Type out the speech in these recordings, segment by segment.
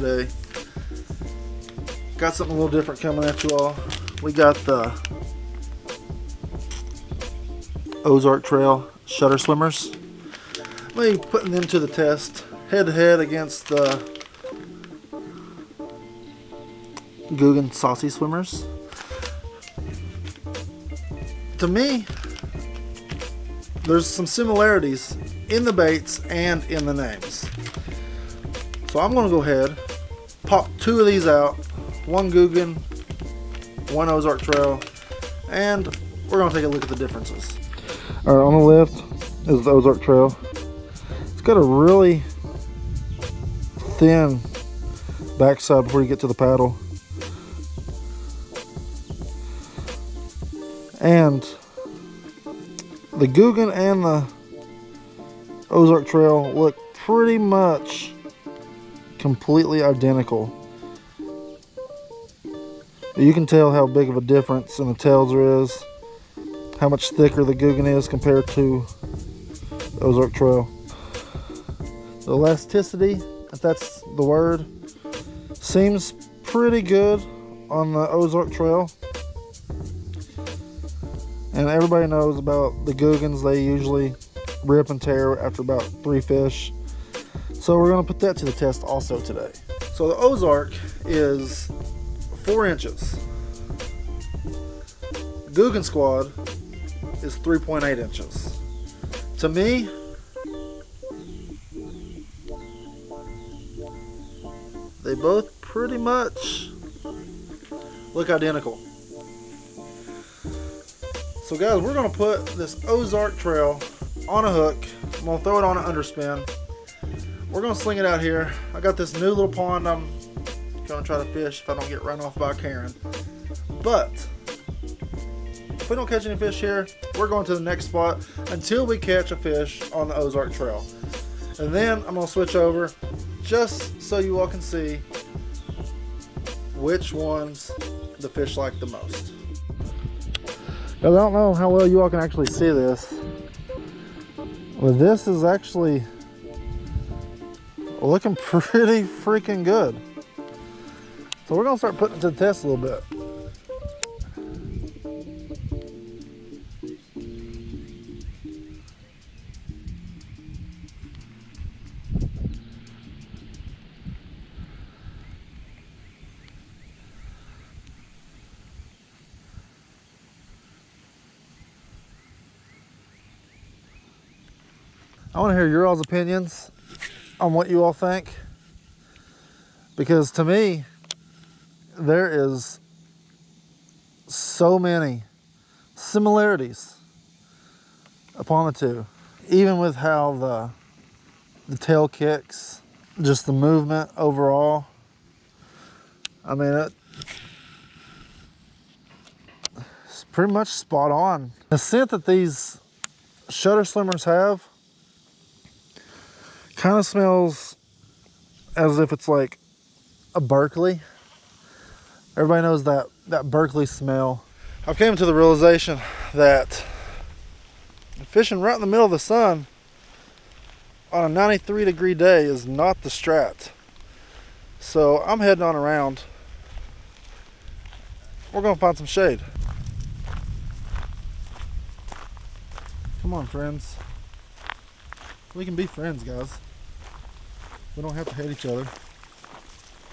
today. Got something a little different coming at you all. We got the Ozark Trail Shudder swimmers. I'm going to be putting them to the test head to head against the Googan saucy swimmers. To me, there's some similarities in the baits and in the names. So I'm going to go ahead, pop 2 of these out, one Googan, one Ozark Trail, and we're going to take a look at the differences. All right, on the left is the Ozark Trail. It's got a really thin backside before you get to the paddle. And the Googan and the Ozark Trail look pretty much completely identical. You can tell how big of a difference in the tails there is, how much thicker the Googan is compared to the Ozark Trail. The elasticity, if that's the word, seems pretty good on the Ozark Trail. And everybody knows about the Googans. They usually rip and tear after about 3 fish. So we're going to put that to the test also today. So the Ozark is 4 inches. Googan Squad is 3.8 inches. To me, they both pretty much look identical. So guys, we're going to put this Ozark Trail on a hook. I'm going to throw it on an underspin. We're going to sling it out here. I got this new little pond I'm going to try to fish if I don't get run off by Karen. But if we don't catch any fish here, we're going to the next spot until we catch a fish on the Ozark Trail. And then I'm going to switch over just so you all can see which ones the fish like the most. I don't know how well you all can actually see this, but this is actually looking pretty freaking good. So we're gonna start putting it to the test a little bit. I want to hear your all's opinions on what you all think, because to me there is so many similarities upon the two, even with how the tail kicks, just the movement overall. I mean, it's pretty much spot on. The scent that these Shudder swimmers have kind of smells as if it's like a Berkeley. Everybody knows that Berkeley smell. I've came to the realization that fishing right in the middle of the sun on a 93-degree day is not the strat. So I'm heading on around. We're gonna find some shade. Come on, friends. We can be friends, guys. We don't have to hate each other.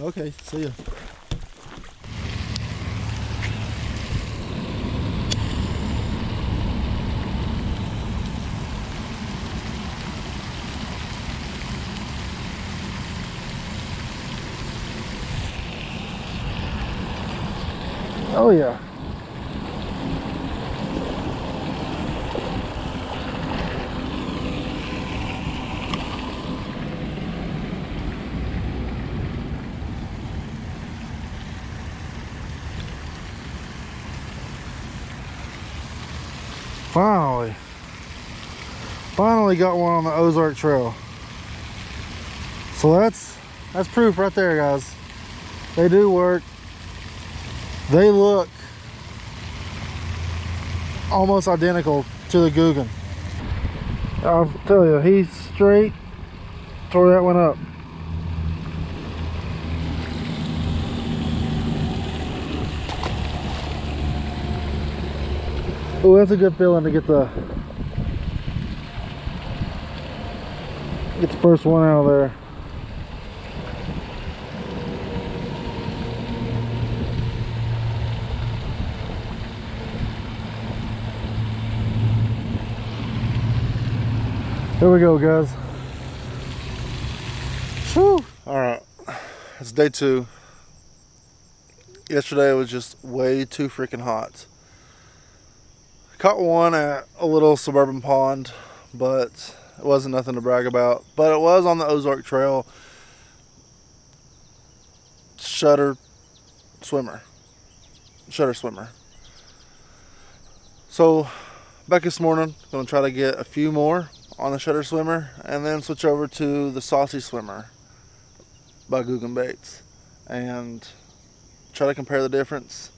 Okay, see ya. Oh yeah. Finally got one on the Ozark Trail. So that's proof right there, guys. They do work. They look almost identical to the Googan. I'll tell you, he's straight. Tore that one up. Oh, that's a good feeling to get the first one out of there. Here we go, guys. Whew. All right, it's day 2. Yesterday it was just way too freaking hot. Caught one at a little suburban pond, but it wasn't nothing to brag about. But it was on the Ozark Trail. Shudder swimmer. So back this morning, gonna try to get a few more on the Shudder swimmer and then switch over to the saucy swimmer by Googan baits and try to compare the difference.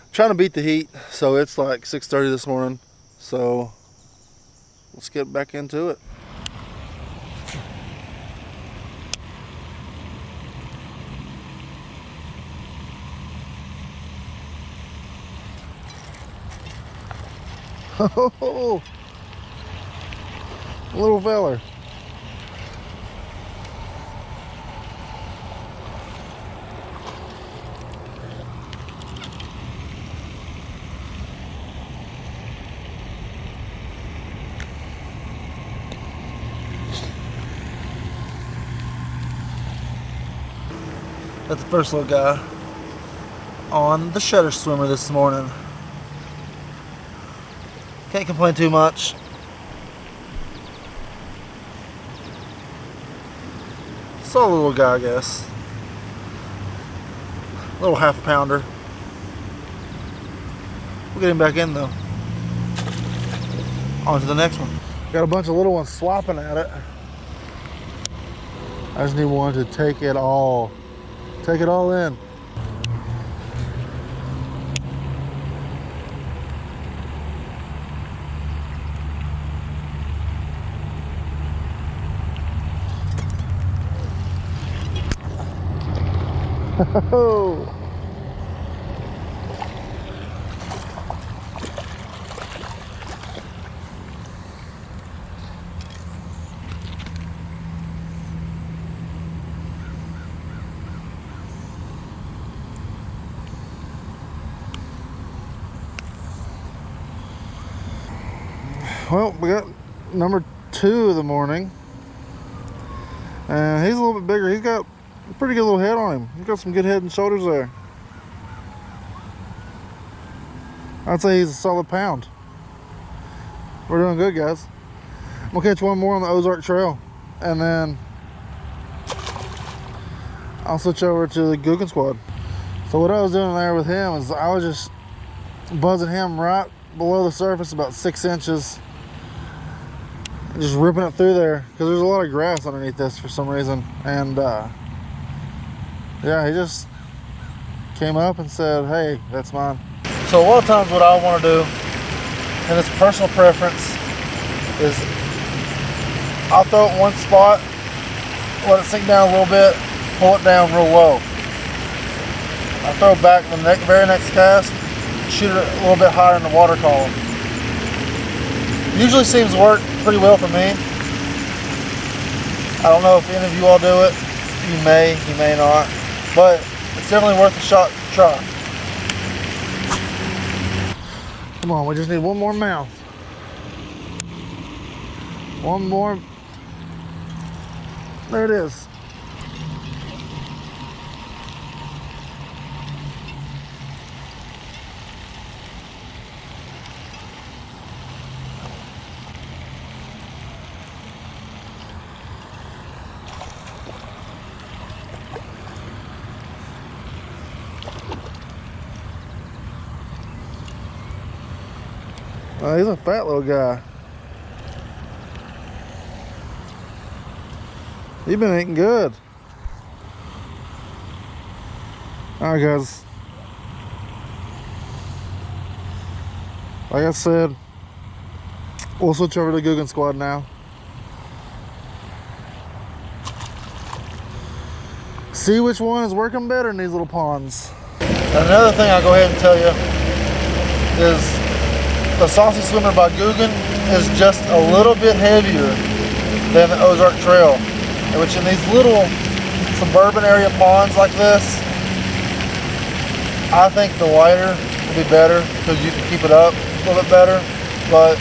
I'm trying to beat the heat, so it's like 6:30 this morning, so let's get back into it. Oh, little feller. That's the first little guy on the Shudder swimmer this morning. Can't complain too much. Solid little guy, I guess. Little half pounder. We'll get him back in though. On to the next one. Got a bunch of little ones swapping at it. I just need one to take it all in. Oh. Well, we got number 2 of the morning, and he's a little bit bigger. He's got a pretty good little head on him. He's got some good head and shoulders there. I'd say he's a solid pound. We're doing good, guys. I'm gonna catch one more on the Ozark Trail, and then I'll switch over to the Googan squad. So what I was doing there with him is I was just buzzing him right below the surface, about 6 inches. Just ripping it through there because there's a lot of grass underneath this for some reason, and yeah, he just came up and said, hey, that's mine. So a lot of times what I want to do, and it's personal preference, is I'll throw it in one spot, let it sink down a little bit, pull it down real low. I throw it back the very next cast, shoot it a little bit higher in the water column. Usually seems to work pretty well for me. I don't know if any of you all do it. You may not, but it's definitely worth a shot to try. Come on, we just need one more mouth. One more. There it is. He's a fat little guy. He's been eating good. Alright, guys. Like I said, we'll switch over to the Googan squad now. See which one is working better in these little ponds. And another thing I'll go ahead and tell you is the Saucy Swimmer by Googan is just a little bit heavier than the Ozark Trail, which in these little suburban area ponds like this, I think the lighter will be better because you can keep it up a little bit better. But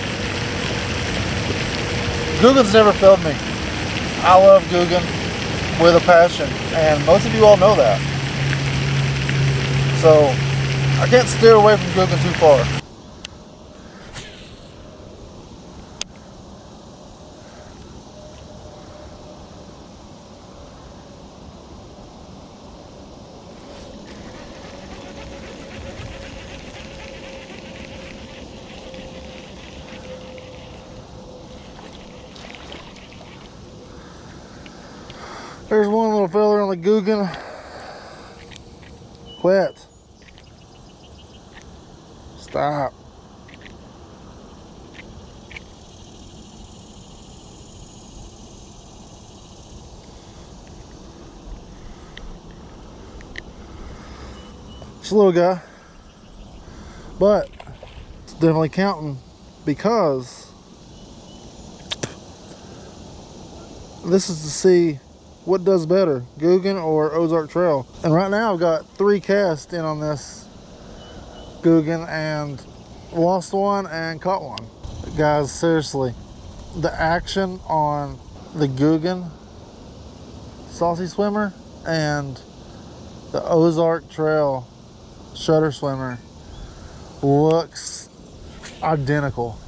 Googan's never failed me. I love Googan with a passion, and most of you all know that. So I can't steer away from Googan too far. There's one little feather on the Googan. Quit. Stop. It's a little guy, but it's definitely counting because this is to see what does better, Googan or Ozark Trail. And right now I've got 3 casts in on this Googan and lost one and caught one. Guys, seriously, the action on the Googan Saucy Swimmer and the Ozark Trail Shudder Swimmer looks identical.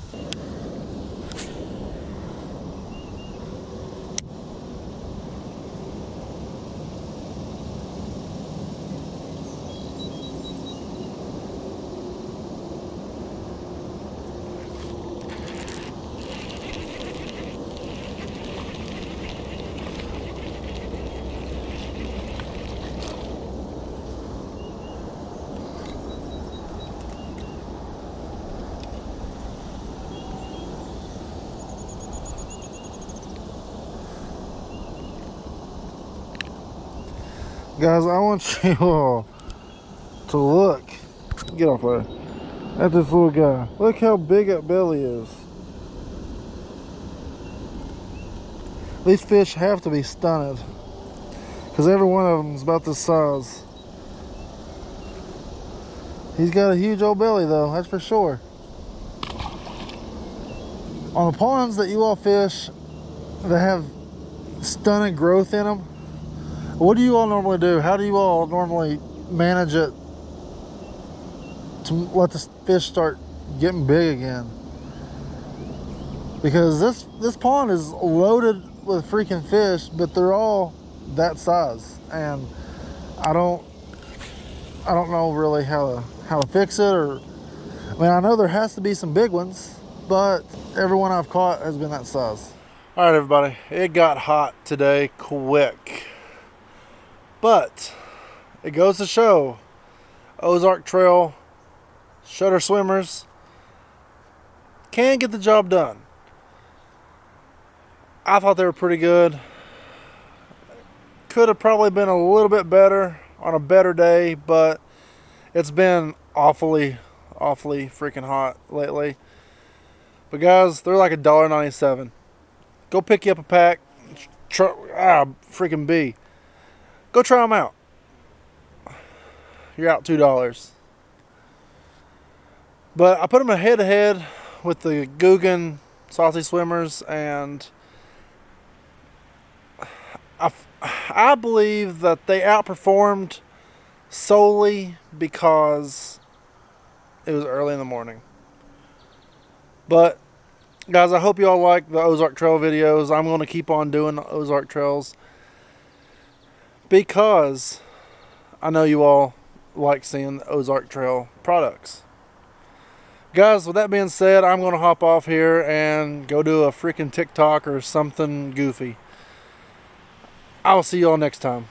Guys, I want you all to look, get off there, at this little guy. Look how big that belly is. These fish have to be stunted because every one of them is about this size. He's got a huge old belly though, that's for sure. On the ponds that you all fish that have stunted growth in them, what do you all normally do? How do you all normally manage it to let the fish start getting big again? Because this pond is loaded with freaking fish, but they're all that size, and I don't know really how to fix it. Or I mean, I know there has to be some big ones, but every one I've caught has been that size. All right, everybody, it got hot today quick. But it goes to show Ozark Trail Shudder Swimmers can get the job done. I thought they were pretty good. Could have probably been a little bit better on a better day, but it's been awfully freaking hot lately. But guys, they're like $1.97. Go pick you up a pack. Freaking B. Go try them out. You're out $2. But I put them head to head with the Googan Saucy Swimmers, and I believe that they outperformed solely because it was early in the morning. But guys, I hope you all like the Ozark Trail videos. I'm going to keep on doing the Ozark Trails because I know you all like seeing the Ozark Trail products. Guys, with that being said, I'm going to hop off here and go do a freaking TikTok or something goofy. I'll see you all next time.